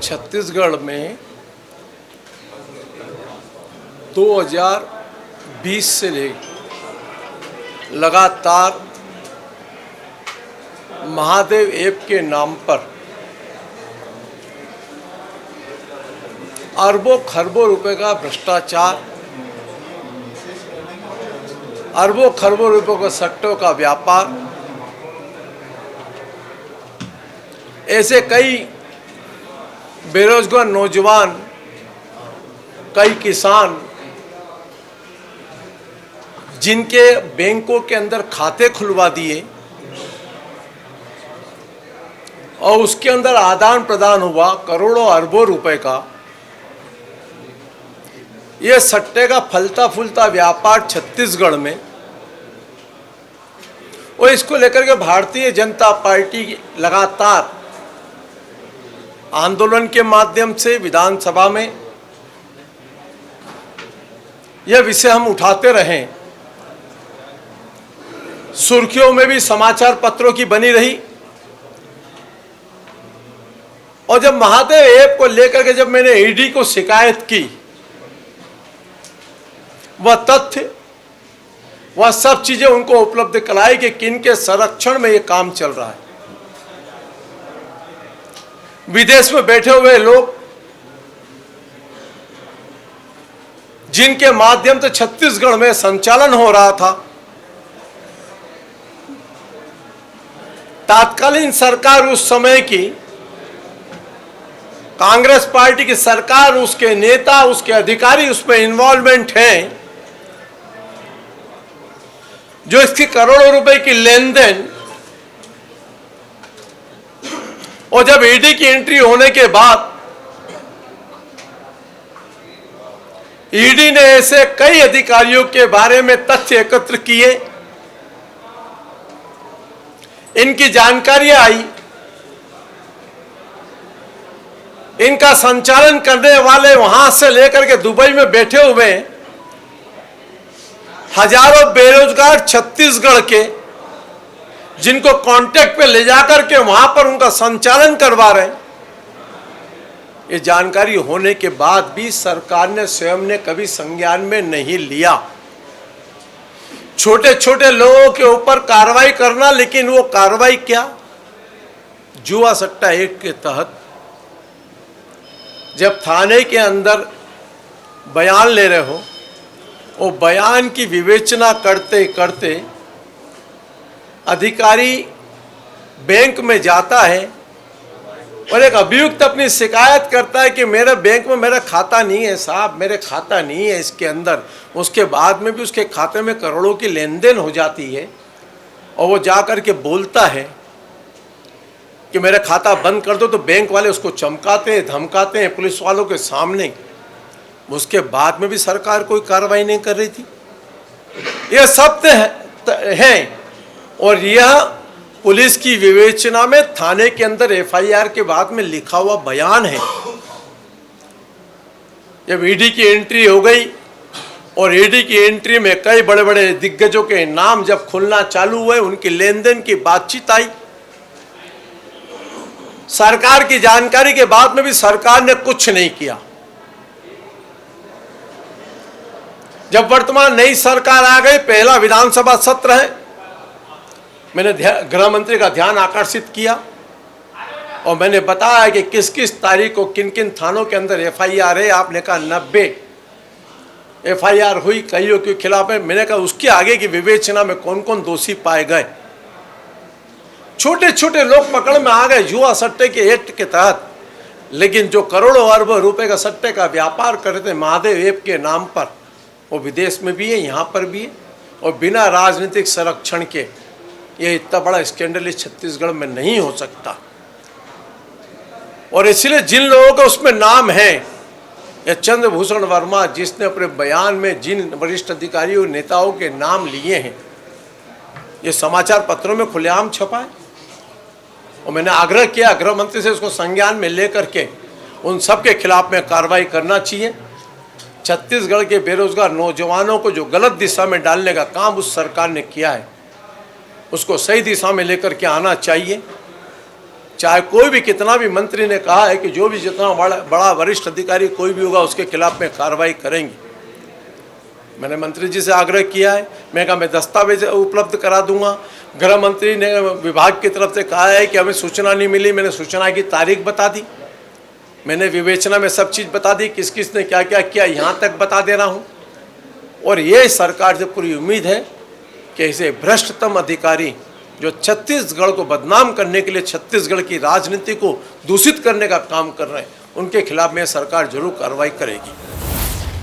छत्तीसगढ़ में 2020 से ले लगातार महादेव ऐप के नाम पर अरबों खरबों रुपए का भ्रष्टाचार, अरबों खरबों रुपयों के सट्टों का व्यापार, ऐसे कई बेरोजगार नौजवान, कई किसान जिनके बैंकों के अंदर खाते खुलवा दिए और उसके अंदर आदान प्रदान हुआ करोड़ों अरबों रुपए का, ये सट्टे का फलता फूलता व्यापार छत्तीसगढ़ में, और इसको लेकर के भारतीय जनता पार्टी लगातार आंदोलन के माध्यम से विधानसभा में यह विषय हम उठाते रहें, सुर्खियों में भी समाचार पत्रों की बनी रही। और जब महादेव ऐप को लेकर के जब मैंने ईडी को शिकायत की, वह तथ्य, वह सब चीजें उनको उपलब्ध कराई कि किन के संरक्षण में यह काम चल रहा है। विदेश में बैठे हुए लोग जिनके माध्यम से छत्तीसगढ़ में संचालन हो रहा था, तात्कालीन सरकार उस समय की कांग्रेस पार्टी की सरकार, उसके नेता, उसके अधिकारी उसमें इन्वॉल्वमेंट हैं, जो इसकी करोड़ों रुपए की लेन देन, और जब ईडी की एंट्री होने के बाद ईडी ने ऐसे कई अधिकारियों के बारे में तथ्य एकत्र किए, इनकी जानकारियां आई, इनका संचालन करने वाले वहां से लेकर के दुबई में बैठे हुए हजारों बेरोजगार छत्तीसगढ़ के, जिनको कांटेक्ट पे ले जाकर के वहां पर उनका संचालन करवा रहे हैं। ये जानकारी होने के बाद भी सरकार ने स्वयं ने कभी संज्ञान में नहीं लिया। छोटे छोटे लोगों के ऊपर कार्रवाई करना, लेकिन वो कार्रवाई क्या, जुआ सट्टा एक्ट के तहत जब थाने के अंदर बयान ले रहे हो, वो बयान की विवेचना करते करते अधिकारी बैंक में जाता है और एक अभियुक्त अपनी शिकायत करता है कि मेरे बैंक में मेरा खाता नहीं है साहब, मेरे खाता नहीं है इसके अंदर। उसके बाद में भी उसके खाते में करोड़ों की लेन देन हो जाती है, और वो जा कर के बोलता है कि मेरा खाता बंद कर दो, तो बैंक वाले उसको चमकाते हैं, धमकाते हैं पुलिस वालों के सामने। उसके बाद में भी सरकार कोई कार्रवाई नहीं कर रही थी। यह सत्य है, और यह पुलिस की विवेचना में थाने के अंदर एफआईआर के बाद में लिखा हुआ बयान है। जब ईडी की एंट्री हो गई और ईडी की एंट्री में कई बड़े बड़े दिग्गजों के नाम जब खुलना चालू हुए, उनकी लेन देन की बातचीत आई, सरकार की जानकारी के बाद में भी सरकार ने कुछ नहीं किया। जब वर्तमान नई सरकार आ गई, पहला विधानसभा सत्र है, मैंने गृह मंत्री का ध्यान आकर्षित किया और मैंने बताया कि किस किस तारीख को किन किन थानों के अंदर एफआईआर है। आपने कहा 90 एफआईआर हुई कईयों के खिलाफ है। मैंने कहा उसके आगे की विवेचना में कौन कौन दोषी पाए गए। छोटे छोटे लोग पकड़ में आ गए जुआ सट्टे के एक्ट के तहत, लेकिन जो करोड़ों अरबों रुपए का सट्टे का व्यापार कर रहे थे महादेव ऐप के नाम पर, वो विदेश में भी है, यहाँ पर भी है, और बिना राजनीतिक संरक्षण के ये इतना बड़ा स्कैंडल इस छत्तीसगढ़ में नहीं हो सकता। और इसलिए जिन लोगों का उसमें नाम है, या चंद्रभूषण वर्मा जिसने अपने बयान में जिन वरिष्ठ अधिकारियों नेताओं के नाम लिए हैं, ये समाचार पत्रों में खुलेआम छपा है। और मैंने आग्रह किया गृह मंत्री से उसको संज्ञान में लेकर के उन सब के खिलाफ में कार्रवाई करना चाहिए। छत्तीसगढ़ के बेरोजगार नौजवानों को जो गलत दिशा में डालने का काम उस सरकार ने किया है, उसको सही दिशा में लेकर के आना चाहिए। चाहे कोई भी कितना भी मंत्री ने कहा है कि जो भी जितना बड़ा वरिष्ठ अधिकारी कोई भी होगा उसके खिलाफ में कार्रवाई करेंगे। मैंने मंत्री जी से आग्रह किया है, मैं कहा मैं दस्तावेज उपलब्ध करा दूंगा। गृह मंत्री ने विभाग की तरफ से कहा है कि हमें सूचना नहीं मिली, मैंने सूचना की तारीख बता दी, मैंने विवेचना में सब चीज़ बता दी, किस किस ने क्या क्या किया यहाँ तक बता दे रहा हूँ। और ये सरकार से पूरी उम्मीद है कि ऐसे भ्रष्टतम अधिकारी जो छत्तीसगढ़ को बदनाम करने के लिए छत्तीसगढ़ की राजनीति को दूषित करने का काम कर रहे हैं, उनके खिलाफ में सरकार जरूर कार्रवाई करेगी।